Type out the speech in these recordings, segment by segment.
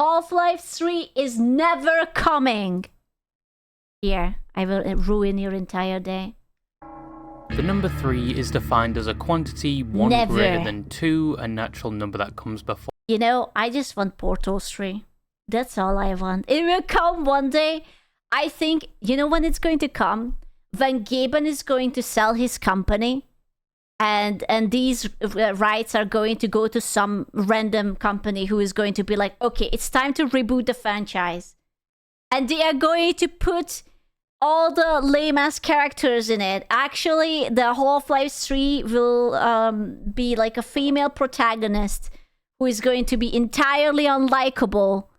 Half-Life 3 is never coming. Here, I will ruin your entire day. The number 3 is defined as a quantity 1 Never. greater than 2, a natural number that comes before. You know, I just want Portal 3. That's all I want. It will come one day. I think, you know when it's going to come? When Gabe is going to sell his company. And these rights are going to go to some random company who is going to be like, okay, it's time to reboot the franchise. And they are going to put all the lame-ass characters in it. Actually, the Half-Life 3 will be like a female protagonist who is going to be entirely unlikable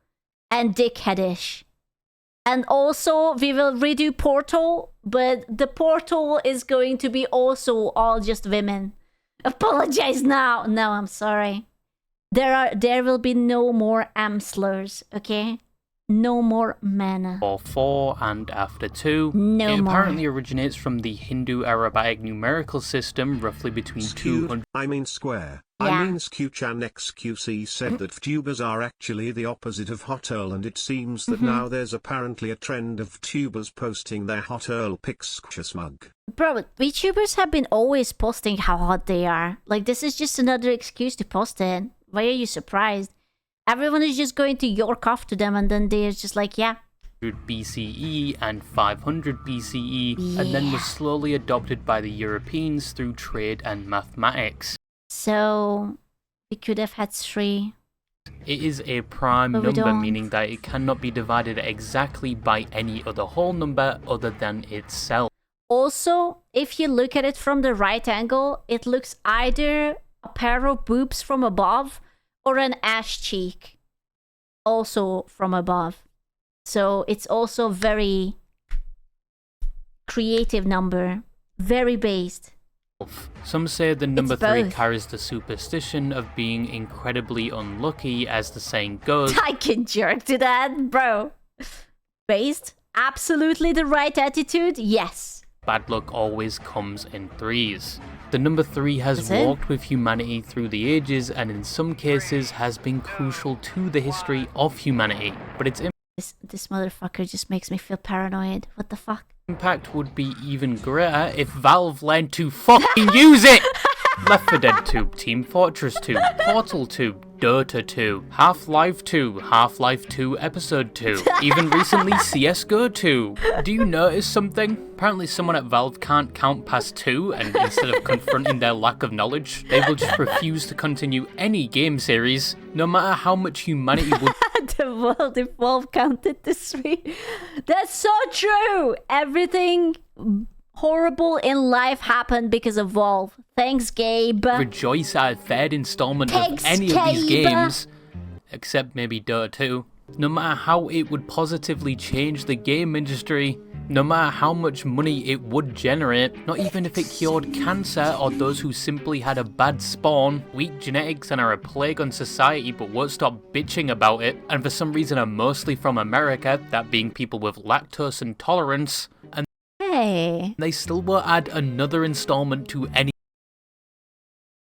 and dickheadish. And also, we will redo Portal, but the Portal is going to be also all just women. Apologize now. No, I'm sorry. There will be no more slurs, okay? No more men. Or 4 and after 2. No it more. apparently originates from the Hindu Arabic numerical system, roughly between 200. I mean square. Yeah. I mean Sqchan XQC said that Vtubers are actually the opposite of Hot Earl, and it seems that now there's apparently a trend of Vtubers posting their Hot Earl pics. Smug. Bro, VTubers have been always posting how hot they are. Like, this is just another excuse to post it. Why are you surprised? Everyone is just going to york off to them, and then they're just like, yeah. BCE and 500 BCE, and then was slowly adopted by the Europeans through trade and mathematics. So, we could have had 3. It is a prime But we number, don't. meaning that it cannot be divided exactly by any other whole number other than itself. Also, if you look at it from the right angle, it looks either a pair of boobs from above or an ass cheek also from above. So it's also very creative number, very based. Some say the number 3 both. carries the superstition of being incredibly unlucky, as the saying goes. I can jerk to that, bro. Based? Absolutely the right attitude? Yes. Bad luck always comes in 3s. The number 3 has That's it? walked with humanity through the ages, and in some cases has been crucial to the history of humanity, but its This motherfucker just makes me feel paranoid. What the fuck? impact would be even greater if Valve learned to fucking use it! Left 4 Dead 2, Team Fortress 2, Portal 2, Dota 2, Half-Life 2, Half-Life 2 Episode 2, even recently CSGO 2. Do you notice something? Apparently someone at Valve can't count past 2, and instead of confronting their lack of knowledge, they will just refuse to continue any game series, no matter how much humanity would The world if Valve counted to 3. That's so true. Everything horrible in life happened because of Valve. Thanks, Gabe. rejoice at a third installment Thanks, of any of these Gabe. games, except maybe Dota 2. No matter how it would positively change the game industry, no matter how much money it would generate, not even if it cured cancer or those who simply had a bad spawn, weak genetics and are a plague on society but won't stop bitching about it, and for some reason are mostly from America, that being people with lactose intolerance, and Hey, they still won't add another installment to any.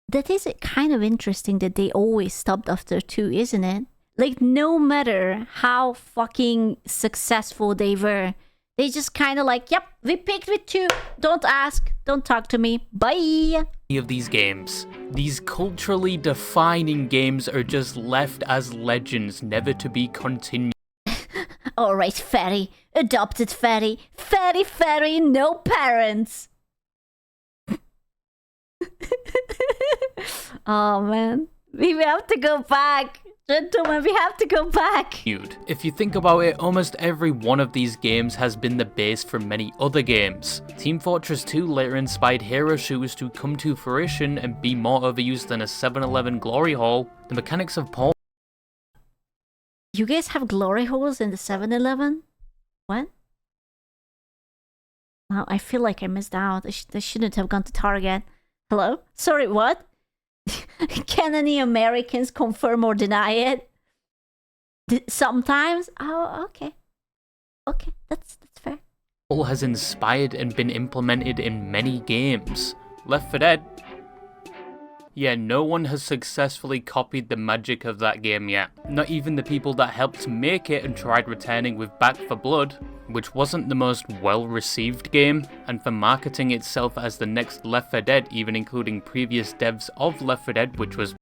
that is kind of interesting that they always stopped after 2, isn't it? Like, no matter how fucking successful they were, they just kind of like, yep, we picked with 2. Don't ask. Don't talk to me. Bye. Of these games. These culturally defining games are just left as legends, never to be continued. Alright, fairy. Adopted fairy. Fairy, no parents. Oh, man. We have to go back. Gentlemen, we have to go back. If you think about it, almost every one of these games has been the base for many other games. Team Fortress 2 later inspired hero shooters to come to fruition and be more overused than a 7-Eleven glory hole. The mechanics of Paul. You guys have glory holes in the 7-Eleven? What? Wow, I feel like I missed out. I shouldn't have gone to Target. Hello? Sorry, what? Can any Americans confirm or deny it? Sometimes? Oh, okay. Okay, that's fair. Paul has inspired and been implemented in many games. Left 4 Dead. Yeah, no one has successfully copied the magic of that game yet. Not even the people that helped make it and tried returning with Back 4 Blood, which wasn't the most well-received game, and for marketing itself as the next Left 4 Dead, even including previous devs of Left 4 Dead, which was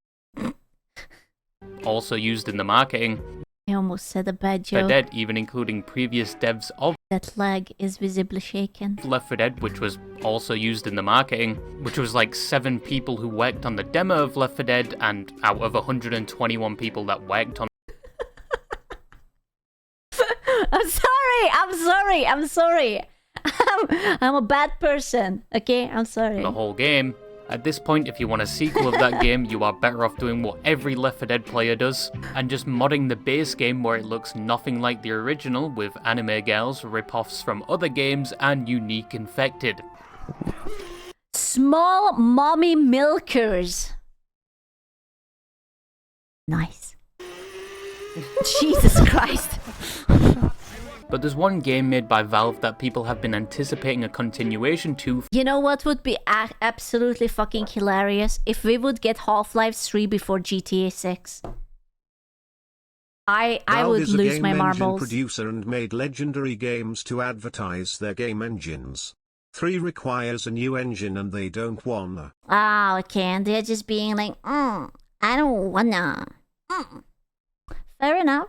also used in the marketing. I almost said a bad For joke. Dead, even including previous devs of That leg is visibly shaken. Left 4 Dead, which was also used in the marketing, which was like 7 people who worked on the demo of Left 4 Dead, and out of 121 people that worked on I'm sorry. I'm a bad person, okay? I'm sorry. the whole game. At this point, if you want a sequel of that game, you are better off doing what every Left 4 Dead player does, and just modding the base game where it looks nothing like the original, with anime girls, rip-offs from other games, and unique infected. Small mommy milkers. Nice. Jesus Christ. But there's one game made by Valve that people have been anticipating a continuation to. You know what would be absolutely fucking hilarious? If we would get Half-Life 3 before GTA 6. I Valve would is a lose game my engine marbles. producer and made legendary games to advertise their game engines. 3 requires a new engine and they don't wanna. Ah, okay, and they're just being like, I don't wanna. Fair enough.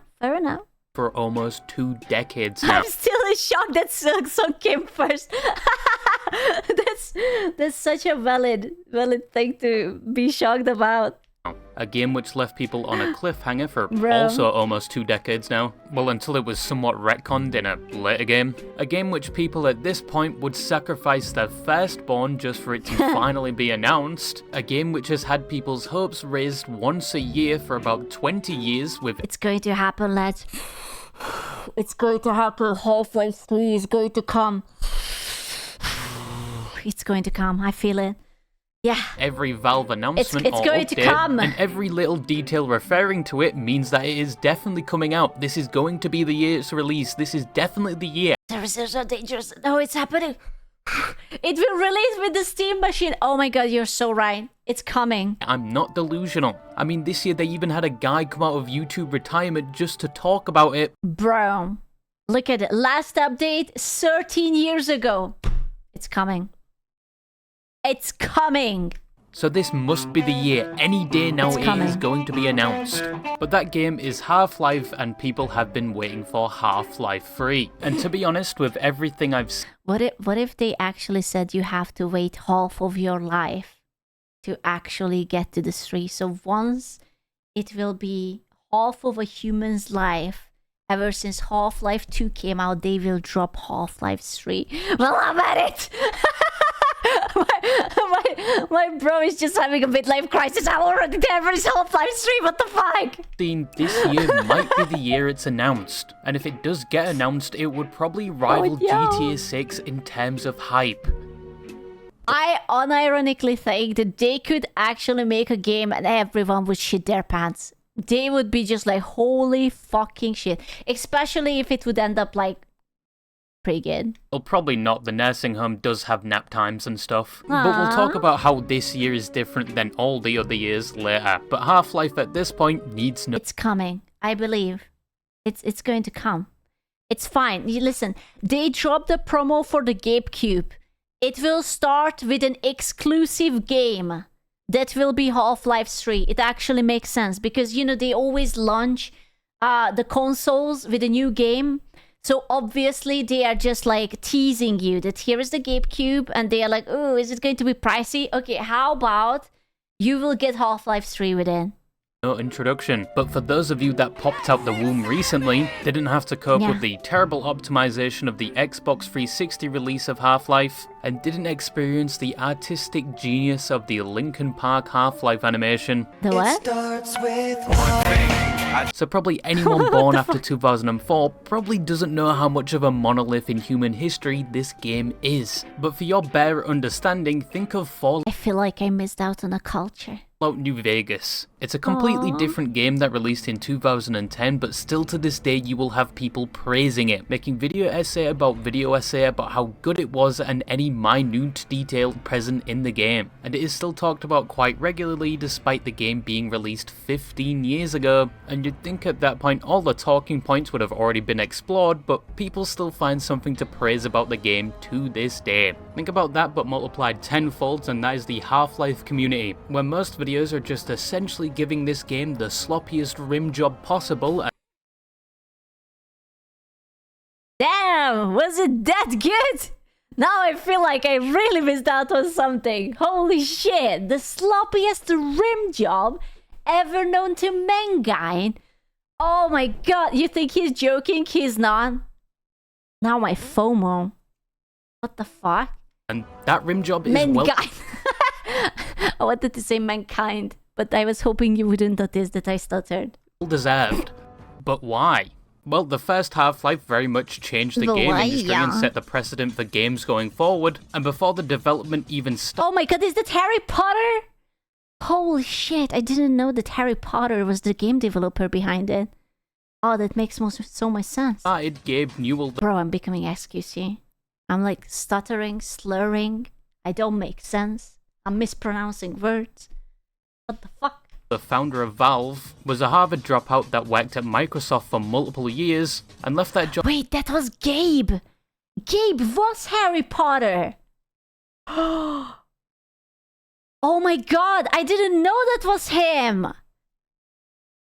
For almost 2 decades now. I'm still in shock that song came first. that's such a valid thing to be shocked about. A game which left people on a cliffhanger for Bro. also almost 2 decades now. Well, until it was somewhat retconned in a later game. A game which people at this point would sacrifice their firstborn just for it to finally be announced. A game which has had people's hopes raised once a year for about 20 years with It's going to happen, lads. It's going to happen. Half-Life 3 is going to come. It's going to come. I feel it. Yeah. every Valve announcement It's or going to update, come. and every little detail referring to it means that it is definitely coming out. This is going to be the year it's released. This is definitely the year. There is so dangerous. No, it's happening. It will release with the Steam machine. Oh my god, you're so right. It's coming. I'm not delusional. I mean, this year they even had a guy come out of YouTube retirement just to talk about it. Bro, look at it. Last update 13 years ago. It's coming. It's coming. So this must be the year. Any day now It's it coming. is going to be announced. But that game is Half-Life, and people have been waiting for Half-Life 3. And to be honest, with everything I've seen, What if they actually said you have to wait half of your life to actually get to the 3? So once it will be half of a human's life, ever since Half-Life 2 came out, they will drop Half-Life 3. Well, I'm at it! my bro is just having a midlife crisis. I'm already there for his Half-Life 3. What the fuck? this year might be the year it's announced. And if it does get announced, it would probably rival yo. GTA 6 in terms of hype. I unironically think that they could actually make a game and everyone would shit their pants. They would be just like, holy fucking shit. Especially if it would end up like pretty good. Well, probably not. The nursing home does have nap times and stuff. But we'll talk about how this year is different than all the other years later. But Half-Life at this point needs no... It's coming. I believe. It's going to come. It's fine. You listen, they dropped the promo for the Gabe Cube. It will start with an exclusive game that will be Half-Life 3. It actually makes sense because, you know, they always launch the consoles with a new game. So obviously they are just like teasing you that here is the Gabe Cube, and they are like, oh, is it going to be pricey? Okay, how about you will get Half-Life 3 within? No introduction. But for those of you that popped out the womb recently, didn't have to cope with the terrible optimization of the Xbox 360 release of Half-Life, and didn't experience the artistic genius of the Linkin Park Half-Life animation. The what? Starts with one thing. So probably anyone born after 2004 probably doesn't know how much of a monolith in human history this game is. But for your better understanding, think of Fallout I feel like I missed out on a culture. Fallout New Vegas. It's a completely Aww. different game that released in 2010, but still to this day you will have people praising it, making video essay about how good it was and any minute detail present in the game. And it is still talked about quite regularly despite the game being released 15 years ago. And you'd think at that point all the talking points would have already been explored, but people still find something to praise about the game to this day. Think about that but multiplied tenfold, and that is the Half-Life community, where most videos are just essentially giving this game the sloppiest rim job possible. Damn, was it that good? Now I feel like I really missed out on something. Holy shit, the sloppiest rim job ever known to mankind. Oh my god, you think he's joking? He's not. Now my FOMO. What the fuck? And that rim job is Mankind. I wanted to say mankind, but I was hoping you wouldn't notice that I stuttered. well deserved. But why? Well, the first Half-Life very much changed the game industry and set the precedent for games going forward, and before the development even started... Oh my god, is that Harry Potter? Holy shit, I didn't know that Harry Potter was the game developer behind it. Oh, that makes so much sense. Gabe Newell... Bro, I'm becoming XQC. I'm like stuttering, slurring. I don't make sense. I'm mispronouncing words. What the fuck? The founder of Valve, was a Harvard dropout that worked at Microsoft for multiple years and left that job... Wait, that was Gabe! Gabe was Harry Potter! Oh my god, I didn't know that was him!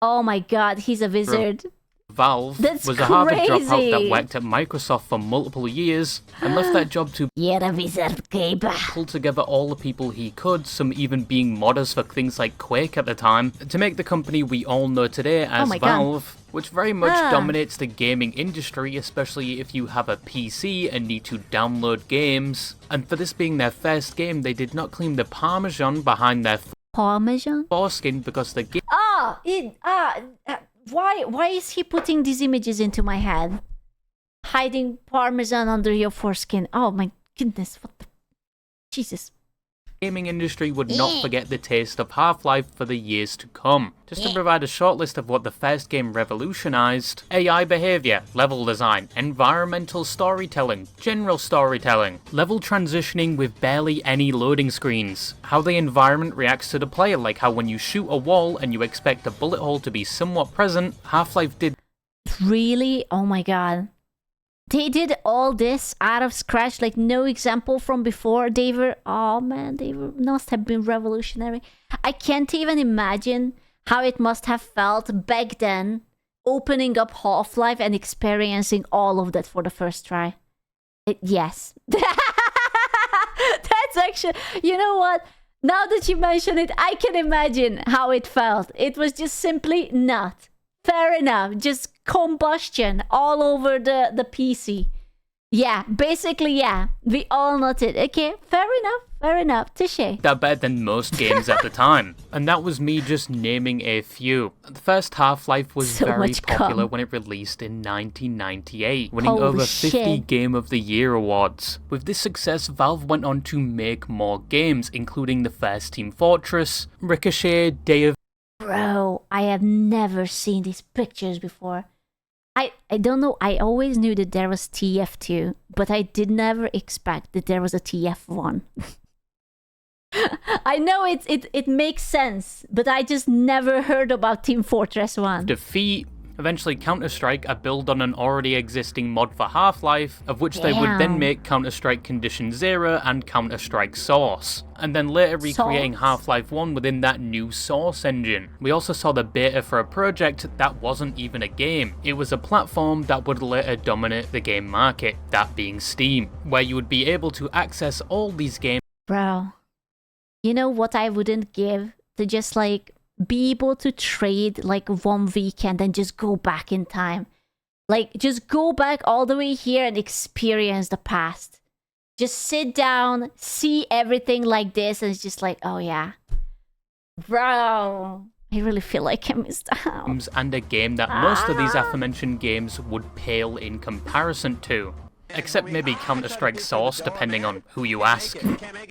Oh my god, he's a wizard. Valve That's was a Harvard dropout that crazy. worked at Microsoft for multiple years and left that job to You're a wizard, Gabe. pull together all the people he could, some even being modders for things like Quake at the time, to make the company we all know today as my God. Valve, which very much dominates the gaming industry, especially if you have a PC and need to download games. And for this being their first game, they did not claim the parmesan behind their Parmesan? foreskin because the game Why is he putting these images into my head? Hiding parmesan under your foreskin. Oh my goodness, what the... Jesus. gaming industry would not forget the taste of Half-Life for the years to come. Just to provide a short list of what the first game revolutionized: AI behavior, level design, environmental storytelling, general storytelling, level transitioning with barely any loading screens, how the environment reacts to the player, like how when you shoot a wall and you expect a bullet hole to be somewhat present, Half-Life did Really? Oh my god. They did all this out of scratch, like no example from before. They must have been revolutionary. I can't even imagine how it must have felt back then, opening up Half-Life and experiencing all of that for the first try. Yes. That's actually, you know what? Now that you mention it, I can imagine how it felt. It was just simply not. Fair enough, just combustion all over the PC. Yeah, basically, yeah. We all noted. Okay, fair enough. Touché. that better than most games at the time. And that was me just naming a few. The first Half-Life was So very much popular cum. when it released in 1998, winning Holy over 50 shit. Game of the Year awards. With this success, Valve went on to make more games, including the first Team Fortress, Ricochet, Day of Bro, I have never seen these pictures before. I don't know, I always knew that there was TF2, but I did never expect that there was a TF1. I know it makes sense, but I just never heard about Team Fortress 1. Defeat, eventually Counter-Strike, a build on an already existing mod for Half-Life, of which they would then Damn. make Counter-Strike Condition Zero and Counter-Strike Source, and then later recreating Source. Half-Life 1 within that new Source engine. We also saw the beta for a project that wasn't even a game. It was a platform that would later dominate the game market, that being Steam, where you would be able to access all these games Bro, you know what I wouldn't give to just like be able to trade like 1 weekend and just go back in time. Like just go back all the way here and experience the past. Just sit down, see everything like this, and it's just like, oh yeah. Bro, I really feel like I missed out. and a game that most of these aforementioned games would pale in comparison to. except maybe Counter-Strike Source depending on who you ask.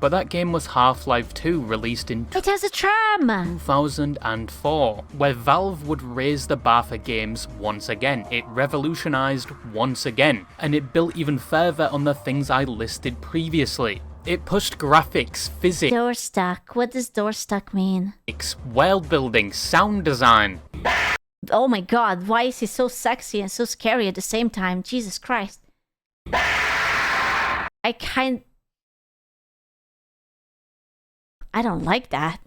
But that game was Half-Life 2, released in It has a tram! 2004, where Valve would raise the bar for games once again. It revolutionized once again, and it built even further on the things I listed previously. It pushed graphics, physics, Door stuck. What does door stuck mean? world building, sound design. Oh my god, why is he so sexy and so scary at the same time? Jesus Christ. I don't like that.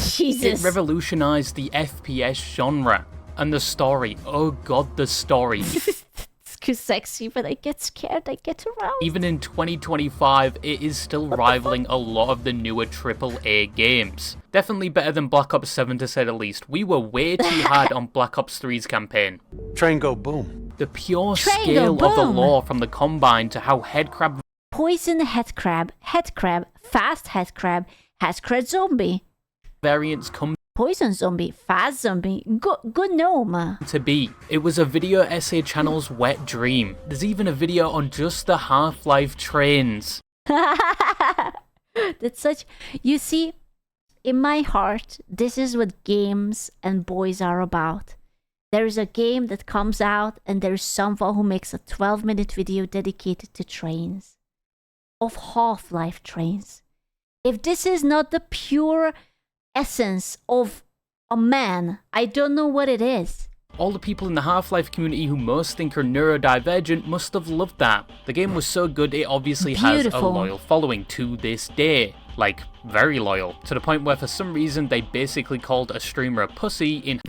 Jesus. It revolutionized the FPS genre. And the story, oh god, the story. It's too sexy, but I get scared, I get aroused. Even in 2025, it is still rivaling a lot of the newer AAA games. Definitely better than Black Ops 7 to say the least. We were way too hard on Black Ops 3's campaign. Train go boom. The pure Train scale go of the boom. lore from the Combine to how headcrab Poison head crab, fast head crab zombie, variants come poison zombie, fast zombie, good gnome. to be. It was a video essay channel's wet dream. There's even a video on just the Half-Life trains. That's such. You see, in my heart, this is what games and boys are about. There is a game that comes out, and there is someone who makes a 12-minute video dedicated to trains. Of Half-Life trains. If this is not the pure essence of a man, I don't know what it is. All the people in the Half-Life community who most think are neurodivergent must have loved that. The game was so good it obviously has a Beautiful. loyal following to this day. Like, very loyal. To the point where for some reason they basically called a streamer a pussy in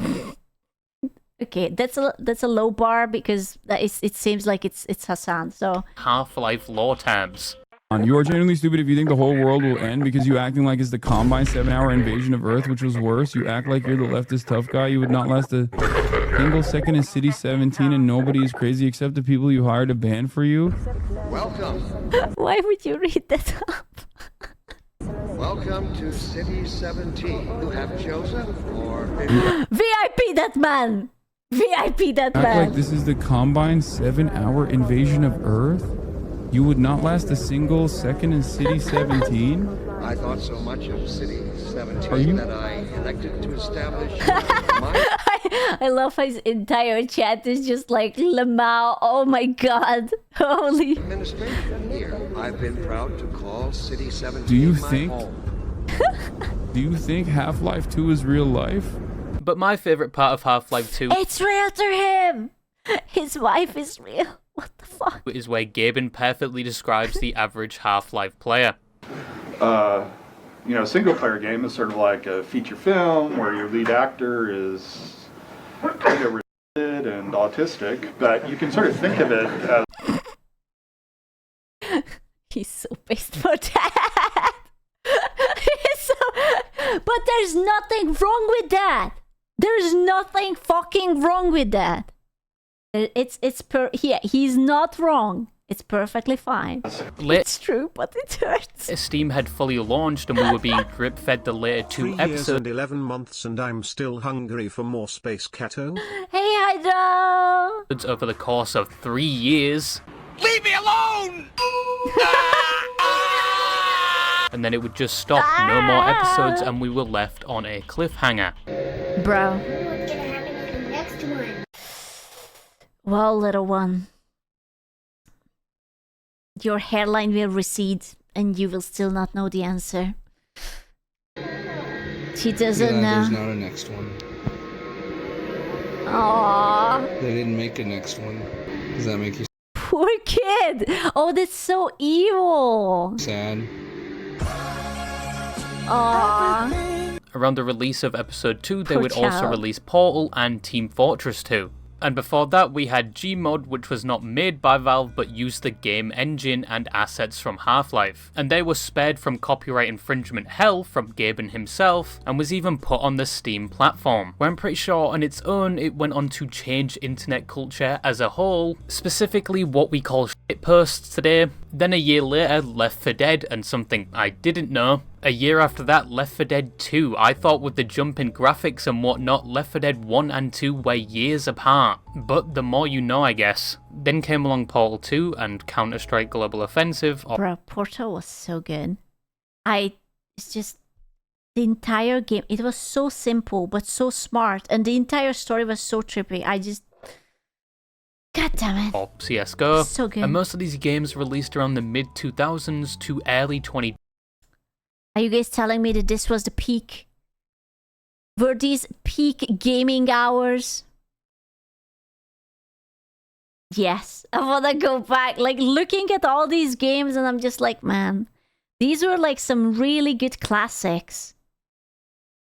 Okay, that's a low bar because it seems like it's Hassan. So Half-Life lore terms. You are genuinely stupid if you think the whole world will end because you acting like it's the Combine 7-hour invasion of Earth, which was worse. You act like you're the leftist tough guy. You would not last a single second in City 17 and nobody is crazy except the people you hired to ban for you. Welcome. why would you read that up? Welcome to City 17. You have chosen for VIP that man! VIP that Act like man! this is the Combine 7-hour invasion of Earth? You would not last a single second in City 17? I thought so much of City Are 17 you- that I elected to establish my I love how his entire chat is just like Lamau. Oh my god. Holy. administration here. I've been proud to call City 17 Do you my think- home. Do you think Half-Life 2 is real life? But my favourite part of Half-Life 2 It's real to him! His wife is real. What the fuck? is where Gaben perfectly describes the average Half-Life player. Single player game is sort of like a feature film where your lead actor is kind of retarded and autistic, but you can sort of think of it as He's so pissed for that. But there's nothing wrong with that. There's nothing fucking wrong with that. He's not wrong. It's perfectly fine. Lit It's true, but it hurts. Steam had fully launched and we were being drip-fed the later 3 two years episodes and 11 months and I'm still hungry for more Space Cato. Hey, Hydro! over the course of 3 years. Leave me alone! And then it would just stop, no more episodes, and we were left on a cliffhanger. Bro. What's gonna happen in the next one? Well, little one. Your hairline will recede and you will still not know the answer. She doesn't There's know. not a next one. Aww. They didn't make a next one. Does that make you Poor kid. Oh, that's so evil. sad? Aww. Around the release of episode 2, they Poor would also child. release Portal and Team Fortress 2. And before that, we had Gmod, which was not made by Valve, but used the game engine and assets from Half-Life. And they were spared from copyright infringement hell from Gaben himself, and was even put on the Steam platform, where I'm pretty sure on its own it went on to change internet culture as a whole, specifically what we call shitposts today. Then a year later, Left 4 Dead, and something I didn't know, A year after that, Left 4 Dead 2. I thought with the jump in graphics and whatnot, Left 4 Dead 1 and 2 were years apart. But the more you know, I guess. Then came along Portal 2 and Counter-Strike Global Offensive. Bro, Portal was so good. It's just, the entire game, it was so simple, but so smart. And the entire story was so trippy. God damn it. Or CSGO. So good. And most of these games released around the mid-2000s to early 20. Are you guys telling me that this was the peak? Were these peak gaming hours? Yes. I want to go back. Like, looking at all these games and I'm just like, man, these were like some really good classics.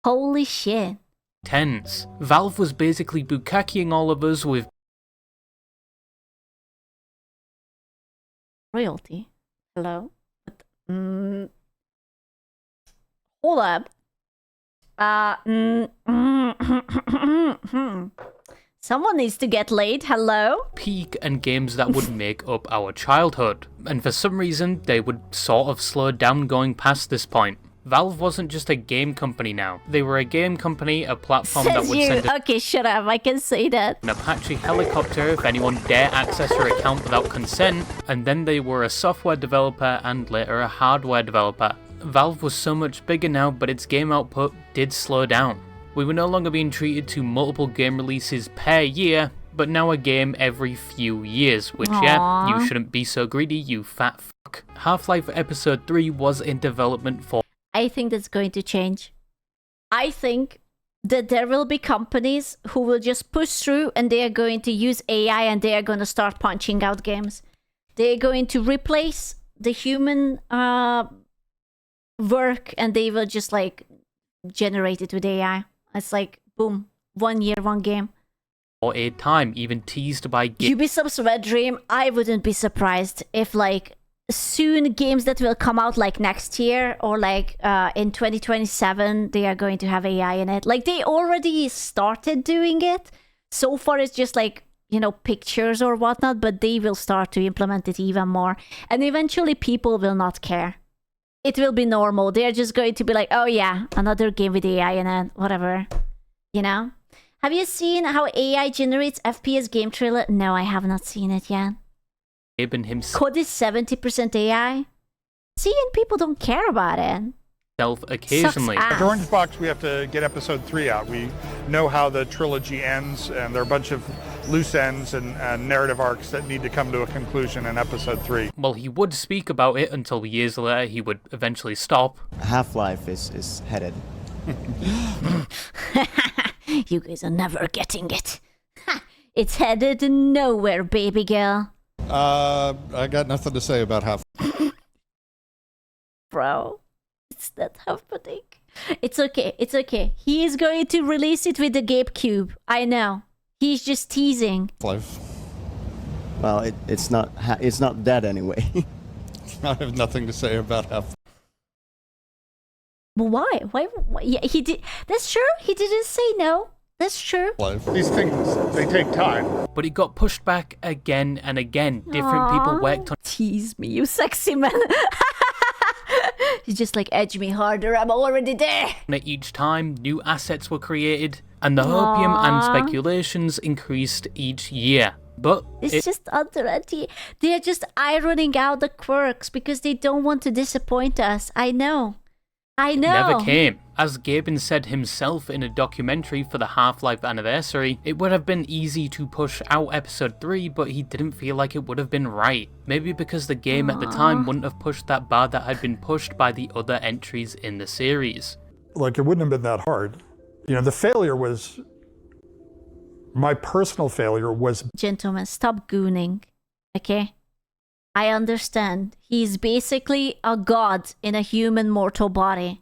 Holy shit. Tens. Valve was basically bukakiing all of us with Royalty. Hello? Hold up. Someone needs to get laid. Hello? peak and games that would make up our childhood. And for some reason, they would sort of slow down going past this point. Valve wasn't just a game company now. They were a game company, a platform that would send Okay, shut up. I can say that. an Apache helicopter if anyone dare access your account without consent, and then they were a software developer and later a hardware developer. Valve was so much bigger now, but its game output did slow down. We were no longer being treated to multiple game releases per year, but now a game every few years, which yeah, you shouldn't be so greedy, you fat fuck. Half-Life Episode 3 was in development for... I think that's going to change. I think that there will be companies who will just push through and they are going to use AI and they are going to start punching out games. They're going to replace the human work and they will just like generate it with AI. It's like, boom, 1 year, one game. For a time, even teased by... Ubisoft's Red Dream, I wouldn't be surprised if like soon games that will come out like next year or like in 2027 they are going to have AI in it. Like they already started doing it. So far it's just like, you know, pictures or whatnot, but they will start to implement it even more. And eventually people will not care. It will be normal. They're just going to be like, oh yeah, another game with AI in it, whatever. You know? Have you seen how AI generates FPS game trailer? No, I have not seen it yet. Gabe and himself Code is 70% AI. See, and people don't care about it. occasionally. Sucks At Orange Box, we have to get episode 3 out. We know how the trilogy ends, and there are a bunch of loose ends and narrative arcs that need to come to a conclusion in episode 3. Well, he would speak about it until years later he would eventually stop. Half-Life is headed. You guys are never getting it. It's headed nowhere, baby girl. I got nothing to say about half. Bro, it's not happening. It's okay. It's okay. He is going to release it with the Gabe Cube. I know. He's just teasing. Life. Well, it's not dead anyway. I have nothing to say about half. But why? Why? Yeah, he did. That's true. He didn't say no. That's true. Life. These things, they take time. But it got pushed back again and again. Different people worked on... Tease me, you sexy man. He's just like, edge me harder. I'm already there. it each time. New assets were created. And the hopium and speculations increased each year. But It's just they're just ironing out the quirks because they don't want to disappoint us. I know. never came. As Gaben said himself in a documentary for the Half-Life anniversary, it would have been easy to push out episode 3, but he didn't feel like it would have been right. Maybe because the game at the time wouldn't have pushed that bar that had been pushed by the other entries in the series. Like, it wouldn't have been that hard. You know, the failure was... My personal failure was... Gentlemen, stop gooning. Okay? I understand. He's basically a god in a human mortal body.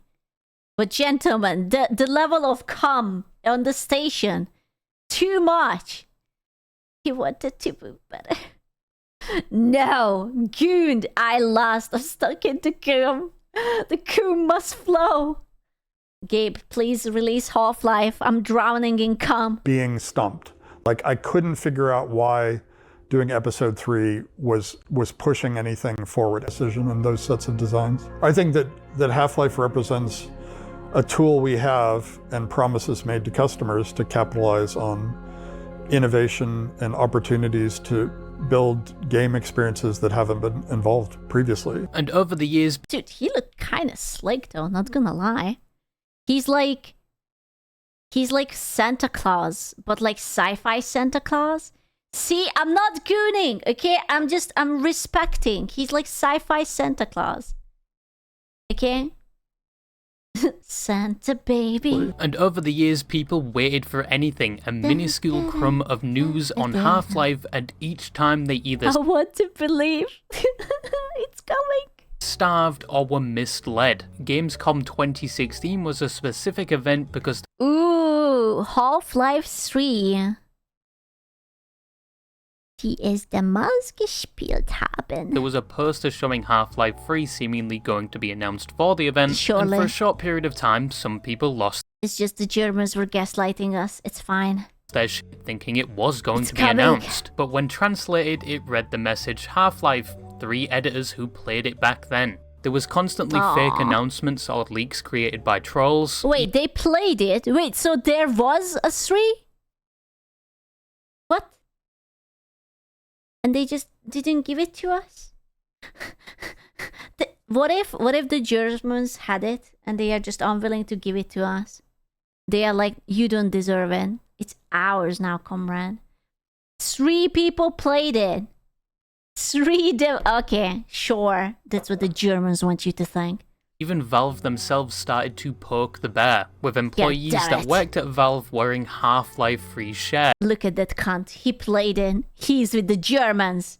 But gentlemen, the level of cum on the station, too much. He wanted to be better. No, gooned. I lost. I'm stuck into cum. The cum must flow. Gabe, please release Half-Life. I'm drowning in cum. being stumped. Like, I couldn't figure out why doing episode 3 was pushing anything forward. Decision and those sets of designs. I think that Half-Life represents a tool we have and promises made to customers to capitalize on innovation and opportunities to build game experiences that haven't been involved previously. And over the years... Dude, he looked kind of slick though, not gonna lie. He's like Santa Claus, but like sci-fi Santa Claus. See, I'm not gooning, okay? I'm respecting. He's like sci-fi Santa Claus. Okay? Santa baby. And over the years, people waited for anything, a minuscule crumb of news on Half-Life, and each time they either I want to believe it's coming. Starved or were misled. Gamescom 2016 was a specific event because Ooh, Half-Life 3. Die es damals gespielt haben. there was a poster showing Half-Life 3 seemingly going to be announced for the event, Surely. and for a short period of time, some people lost It's just the Germans were gaslighting us. It's fine. their shit thinking it was going It's to be coming. announced. But when translated, it read the message Half-Life, 3 editors who played it back then. There was constantly fake Aw. announcements or leaks created by trolls. Wait, they played it? Wait, so there was a 3? What? And they just didn't give it to us? What if the Germans had it and they are just unwilling to give it to us? They are like, you don't deserve it. It's ours now, comrade. 3 people played it. 3 okay, sure. That's what the Germans want you to think. Even Valve themselves started to poke the bear, with employees damn that it. worked at Valve wearing Half-Life 3 shirts. Look at that cunt. He played it. He's with the Germans.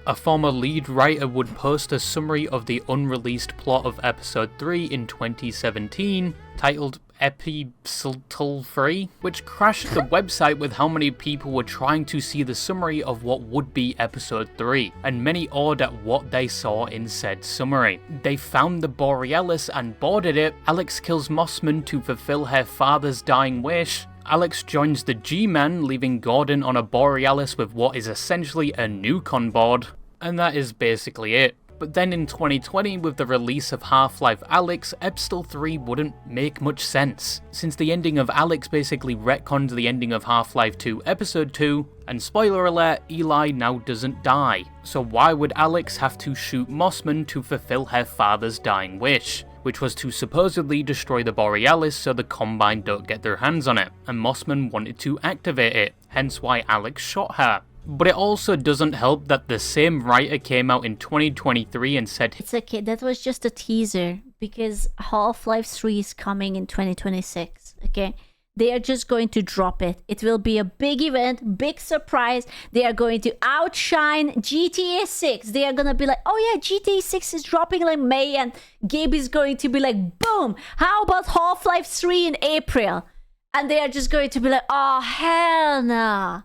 A former lead writer would post a summary of the unreleased plot of Episode 3 in 2017, titled Epistle 3, which crashed the website with how many people were trying to see the summary of what would be Episode 3, and many awed at what they saw in said summary. They found the Borealis and boarded it. Alyx kills Mossman to fulfill her father's dying wish. Alyx joins the G-Men, leaving Gordon on a Borealis with what is essentially a nuke on board. And that is basically it. But then in 2020, with the release of Half-Life Alyx, Epistle 3 wouldn't make much sense, since the ending of Alyx basically retconned the ending of Half-Life 2 Episode 2, and spoiler alert, Eli now doesn't die. So why would Alyx have to shoot Mossman to fulfill her father's dying wish, which was to supposedly destroy the Borealis so the Combine don't get their hands on it, and Mossman wanted to activate it, hence why Alyx shot her. But it also doesn't help that the same writer came out in 2023 and said It's okay, that was just a teaser, because Half-Life 3 is coming in 2026, okay? They are just going to drop it. It will be a big event, big surprise. They are going to outshine GTA 6. They are going to be like, oh yeah, GTA 6 is dropping like May, and Gabe is going to be like, boom, how about Half-Life 3 in April? And they are just going to be like, oh, hell nah.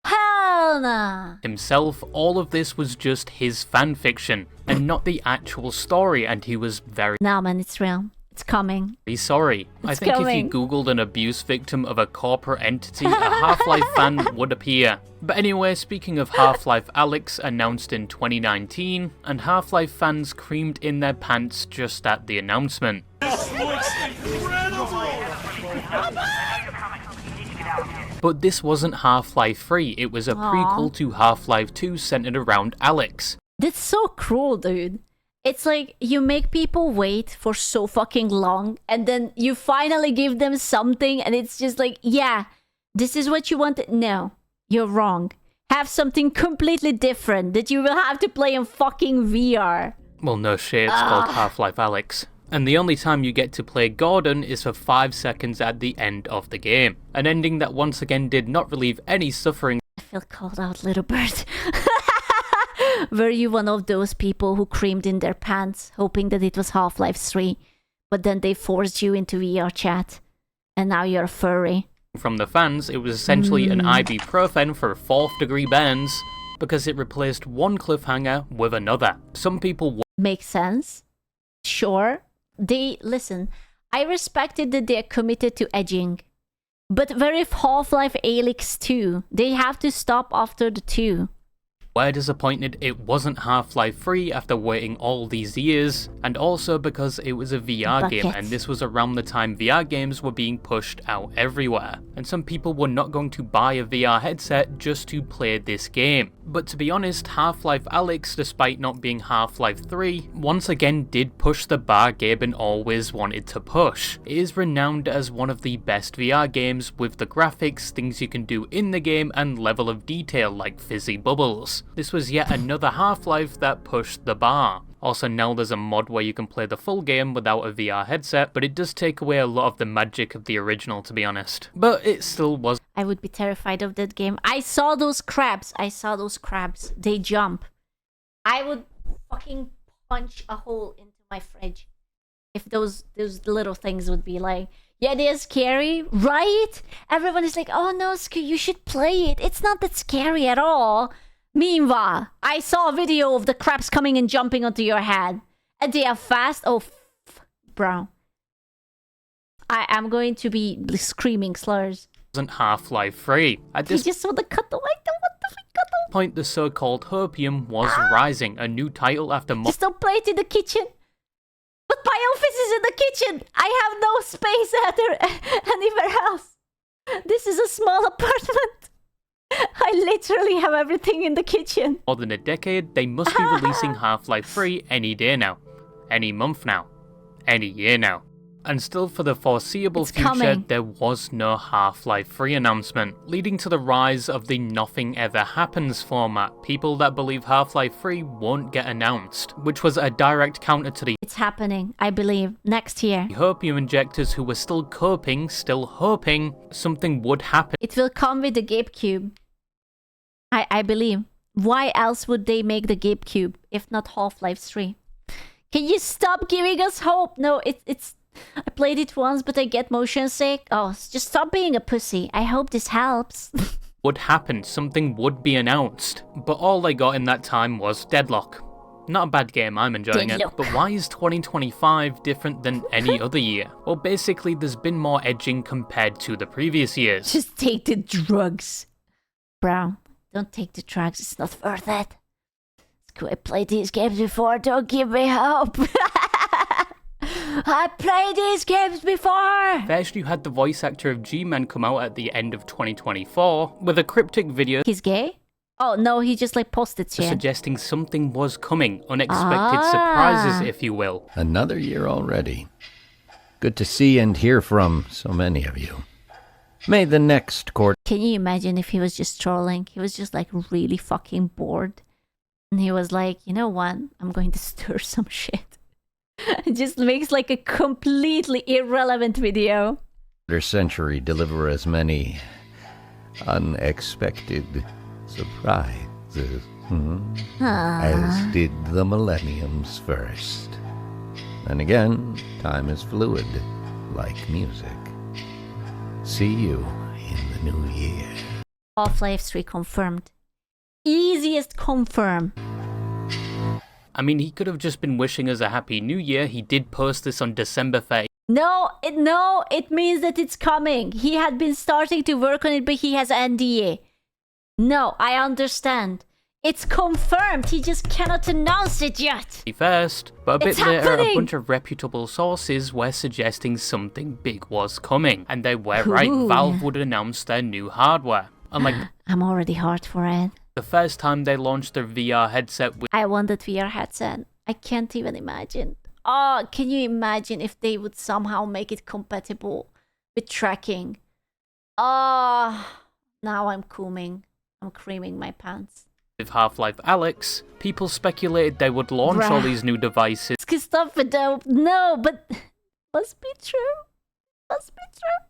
Hell nah. himself all of this was just his fanfiction, and not the actual story, and he was very Nah, man, it's real. It's coming. sorry. I think coming. if you googled an abuse victim of a corporate entity, a Half-Life fan would appear. But anyway, speaking of Half-Life Alyx, announced in 2019, and Half-Life fans creamed in their pants just at the announcement. But this wasn't Half-Life 3, it was a prequel to Half-Life 2 centered around Alyx. That's so cruel, dude. It's like you make people wait for so fucking long, and then you finally give them something, and it's just like, yeah, this is what you wanted. No, you're wrong. Have something completely different that you will have to play in fucking VR. Well, no shit, it's called Half-Life Alyx. And the only time you get to play Gordon is for 5 seconds at the end of the game. An ending that once again did not relieve any suffering. I feel called out, little bird. Were you one of those people who creamed in their pants, hoping that it was Half-Life 3, but then they forced you into VR chat, and now you're a furry? From the fans, it was essentially an ibuprofen for 4th degree burns, because it replaced one cliffhanger with another. Some people Makes sense. Sure. Listen, I respected that they're committed to edging. But where if Half-Life Alyx 2? They have to stop after the 2. We're disappointed it wasn't Half-Life 3 after waiting all these years, and also because it was a VR game, and this was around the time VR games were being pushed out everywhere, and some people were not going to buy a VR headset just to play this game. But to be honest, Half-Life Alyx, despite not being Half-Life 3, once again did push the bar Gabe always wanted to push. It is renowned as one of the best VR games with the graphics, things you can do in the game, and level of detail like fizzy bubbles. This was yet another Half-Life that pushed the bar. Also, now there's a mod where you can play the full game without a VR headset, but it does take away a lot of the magic of the original, to be honest. But it still was. I would be terrified of that game. I saw those crabs. They jump. I would fucking punch a hole into my fridge if those little things would be like, yeah, they're scary, right? Everyone is like, oh no, you should play it. It's not that scary at all. Meanwhile, I saw a video of the crabs coming and jumping onto your head. And they are fast. Oh, bro. I am going to be screaming slurs. Wasn't Half-Life 3. At this just saw the cutaway. What the fuck? Point, the so-called Hopium was rising, a new title after just don't play it in the kitchen. But my office is in the kitchen. I have no space anywhere else. This is a small apartment. I literally have everything in the kitchen. More than a decade, they must be releasing Half-Life 3 any day now. Any month now. Any year now. And still for the foreseeable future, there was no Half-Life 3 announcement, leading to the rise of the Nothing Ever Happens format. People that believe Half-Life 3 won't get announced, which was a direct counter to the It's happening, I believe, next year. Hopium injectors who were still coping, still hoping something would happen. It will come with the Gabe Cube. I believe. Why else would they make the Gabe Cube, if not Half-Life 3? Can you stop giving us hope? No, it's... I played it once, but I get motion sick. Oh, just stop being a pussy. I hope this helps. Would happen, something would be announced. But all they got in that time was Deadlock. Not a bad game, I'm enjoying it. But why is 2025 different than any other year? Well, basically, there's been more edging compared to the previous years. Just take the drugs. Bro, don't take the drugs. It's not worth it. I played these games before. Don't give me hope. I played these games before! First, you had the voice actor of G-Man come out at the end of 2024 with a cryptic video. He's gay? Oh, no, he just like posted shit. Suggesting something was coming. Unexpected surprises, if you will. Another year already. Good to see and hear from so many of you. May the next court... Can you imagine if he was just trolling? He was just like really fucking bored. And he was like, you know what? I'm going to stir some shit. It just makes like a completely irrelevant video. Century deliver as many unexpected surprises as did the millenniums first. And again, time is fluid, like music. See you in the new year. Half-Life 3 confirmed. Easiest confirm. I mean, he could have just been wishing us a happy new year. He did post this on December 30th. No, it means that it's coming. He had been starting to work on it, but he has NDA. No, I understand. It's confirmed. He just cannot announce it yet. First, but a bit later, a bunch of reputable sources were suggesting something big was coming. And they were right. Valve would announce their new hardware. Unlike I'm already hard for it. The first time they launched their VR headset with... I want that VR headset. I can't even imagine. Oh, can you imagine if they would somehow make it compatible with tracking? Oh, now I'm cooming. I'm creaming my pants. With Half-Life Alyx, people speculated they would launch all these new devices. Stop it, though. No, but must be true. Must be true.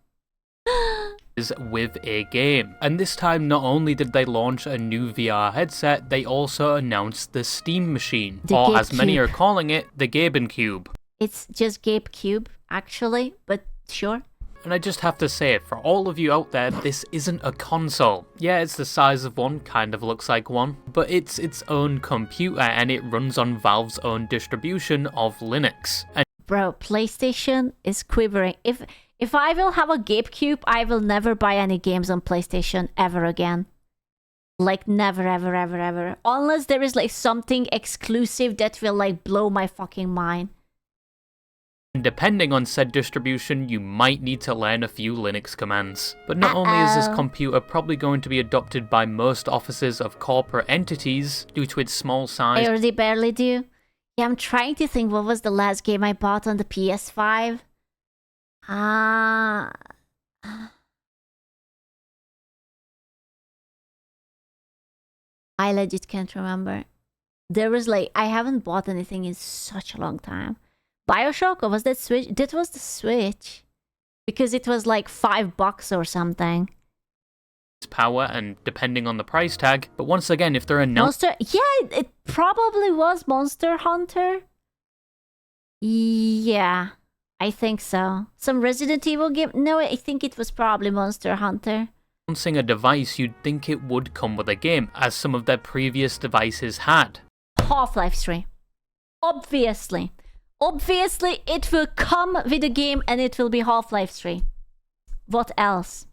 With a game. And this time, not only did they launch a new VR headset, they also announced the Steam Machine, or as many are calling it, the Gabe Cube. It's just Gabe Cube, actually, but sure. And I just have to say it, for all of you out there, this isn't a console. Yeah, it's the size of one, kind of looks like one, but it's its own computer and it runs on Valve's own distribution of Linux. And bro, PlayStation is quivering. If I will have a Gabe Cube, I will never buy any games on PlayStation ever again. Like never, ever, ever, ever. Unless there is like something exclusive that will like blow my fucking mind. And depending on said distribution, you might need to learn a few Linux commands. But not only is this computer probably going to be adopted by most offices of corporate entities due to its small size. I already barely do. Yeah, I'm trying to think what was the last game I bought on the PS5. I legit can't remember. There was like, I haven't bought anything in such a long time. Bioshock, or was that Switch? That was the Switch. Because it was like $5 or something. Power and depending on the price tag. But once again, if they're announced... Yeah, it probably was Monster Hunter. Yeah, I think so. Some Resident Evil game? No, I think it was probably Monster Hunter. Announcing a device, you'd think it would come with a game, as some of their previous devices had. Half-Life 3. Obviously. Obviously, it will come with a game and it will be Half-Life 3. What else?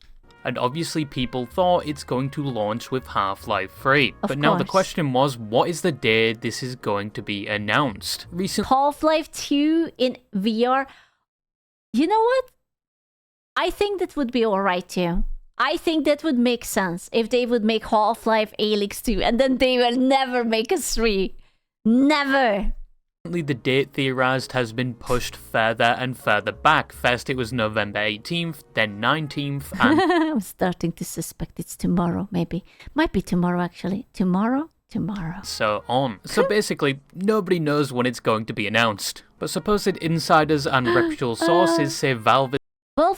And obviously people thought it's going to launch with Half-Life 3. But now the question was, what is the day this is going to be announced? Half-Life 2 in VR. You know what? I think that would be alright too. I think that would make sense if they would make Half-Life Alyx 2 and then they will never make a 3. Never! The date theorized has been pushed further and further back. First it was November 18th, then 19th, and... I'm starting to suspect it's tomorrow, maybe. Might be tomorrow, actually. Tomorrow? Tomorrow. So on. So basically, nobody knows when it's going to be announced. But supposed insiders and reputable sources say Valve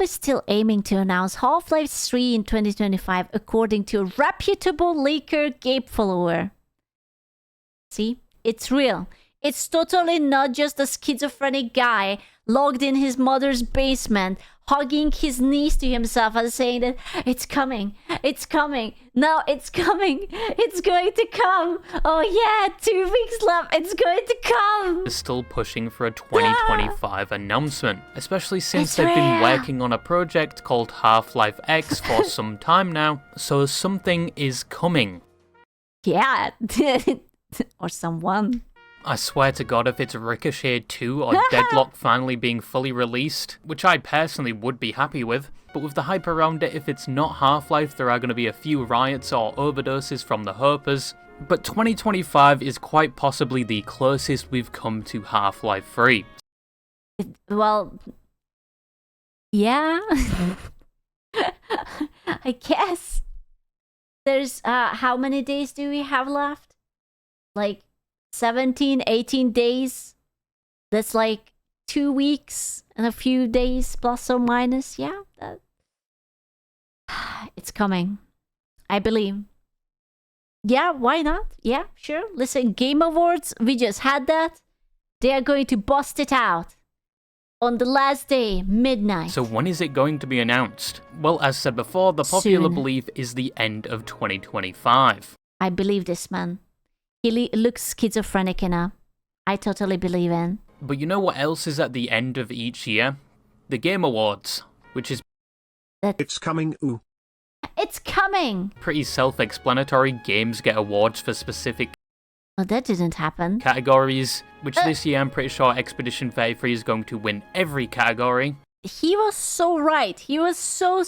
is still aiming to announce Half-Life 3 in 2025, according to a reputable leaker Gabe Follower. See? It's real. It's totally not just a schizophrenic guy locked in his mother's basement, hugging his knees to himself and saying that it's coming, no, it's coming, it's going to come, oh yeah, 2 weeks left, it's going to come. Is still pushing for a 2025 announcement, especially since they've been working on a project called Half-Life X for some time now, so something is coming. Yeah, or someone. I swear to God, if it's Ricochet 2 or Deadlock finally being fully released, which I personally would be happy with, but with the hype around it, if it's not Half-Life, there are going to be a few riots or overdoses from the Hopers. But 2025 is quite possibly the closest we've come to Half-Life 3. Well, yeah. I guess. There's, how many days do we have left? Like, 17, 18 days. That's like 2 weeks and a few days plus or minus. Yeah, it's coming. I believe. Yeah, why not? Yeah, sure. Listen, Game Awards, we just had that. They are going to bust it out on the last day, midnight. So when is it going to be announced? Well, as said before, the popular belief is the end of 2025. I believe this, man. He looks schizophrenic enough. I totally believe in. But you know what else is at the end of each year? The Game Awards, which is... It's coming, ooh. It's coming! Pretty self-explanatory. Games get awards for specific... Oh, that didn't happen. ...categories, which this year I'm pretty sure Expedition 33 is going to win every category. He was so right. He was so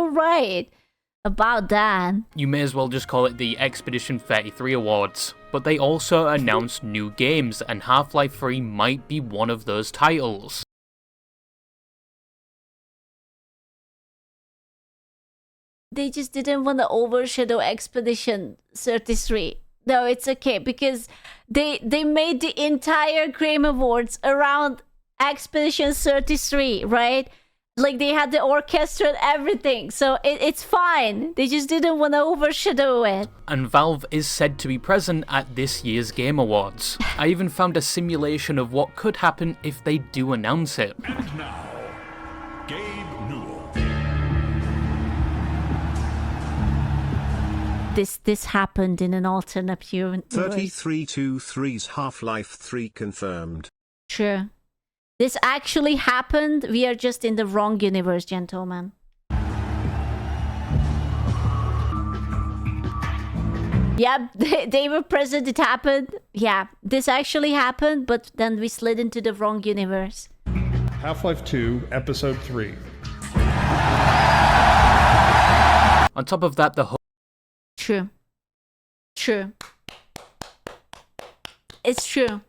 right about that. You may as well just call it the Expedition 33 Awards. But they also announced new games, and Half-Life 3 might be one of those titles. They just didn't want to overshadow Expedition 33. No, it's okay, because they made the entire Game Awards around Expedition 33, right? Like, they had the orchestra and everything, so it's fine. They just didn't want to overshadow it. And Valve is said to be present at this year's Game Awards. I even found a simulation of what could happen if they do announce it. And now, Gabe Newell. This happened in an alternate universe. 3323's Half-Life 3 confirmed. Sure. This actually happened. We are just in the wrong universe, gentlemen. Yeah, they were present. It happened. Yeah, this actually happened, but then we slid into the wrong universe. Half-Life 2, Episode 3. On top of that, the True. True. It's true.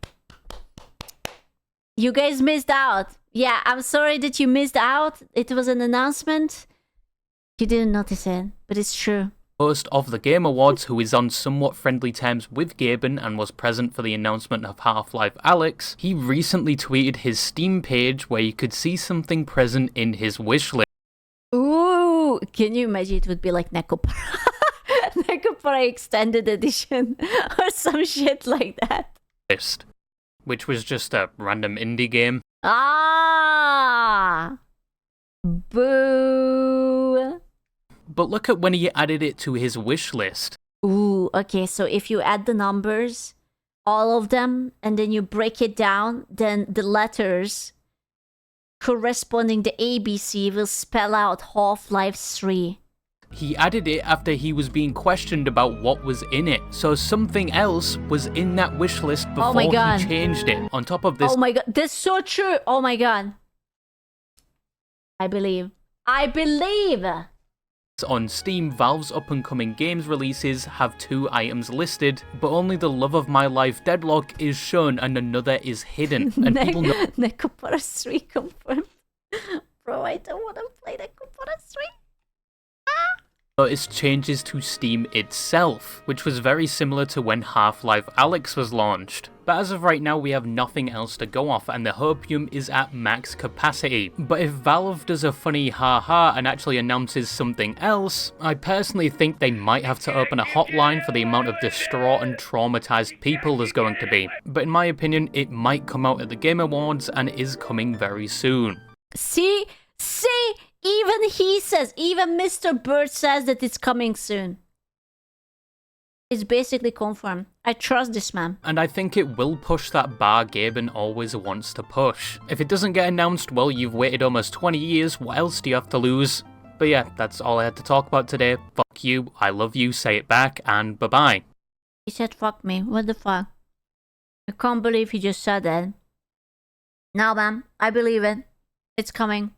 You guys missed out. Yeah, I'm sorry that you missed out. It was an announcement. You didn't notice it, but it's true. host of the Game Awards, who is on somewhat friendly terms with Gaben and was present for the announcement of Half-Life Alyx, he recently tweeted his Steam page where you could see something present in his wishlist. Ooh, can you imagine? It would be like Necopara. Necopara Extended Edition or some shit like that. Which was just a random indie game. Ah! Boo! But look at when he added it to his wish list. Ooh, okay, so if you add the numbers, all of them, and then you break it down, then the letters corresponding to ABC will spell out Half-Life 3. He added it after he was being questioned about what was in it. So something else was in that wish list before he changed it. On top of this... Oh my god, that's so true! Oh my god. I believe. On Steam, Valve's up-and-coming games releases have 2 items listed, but only the Love of My Life Deadlock is shown and another is hidden. And people know... Necopara 3 confirmed. Bro, I don't want to play Necopara 3. Noticed changes to Steam itself, which was very similar to when Half-Life Alyx was launched. But as of right now, we have nothing else to go off, and the Hopium is at max capacity. But if Valve does a funny ha-ha and actually announces something else, I personally think they might have to open a hotline for the amount of distraught and traumatized people there's going to be. But in my opinion, it might come out at the Game Awards and is coming very soon. See? Even he says, even Mr. Bird says that it's coming soon. It's basically confirmed. I trust this man. And I think it will push that bar Gaben always wants to push. If it doesn't get announced, well, you've waited almost 20 years, what else do you have to lose? But yeah, that's all I had to talk about today. Fuck you, I love you, say it back, and bye-bye. He said fuck me, what the fuck? I can't believe he just said that. Now, man, I believe it. It's coming.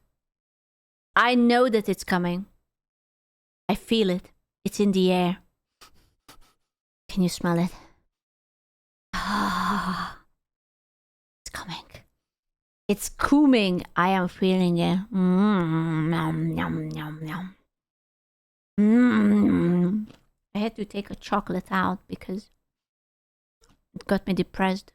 I know that it's coming. I feel it. It's in the air. Can you smell it? Ah, it's coming. It's coming. I am feeling it. Nom, nom, nom, nom. I had to take a chocolate out because it got me depressed.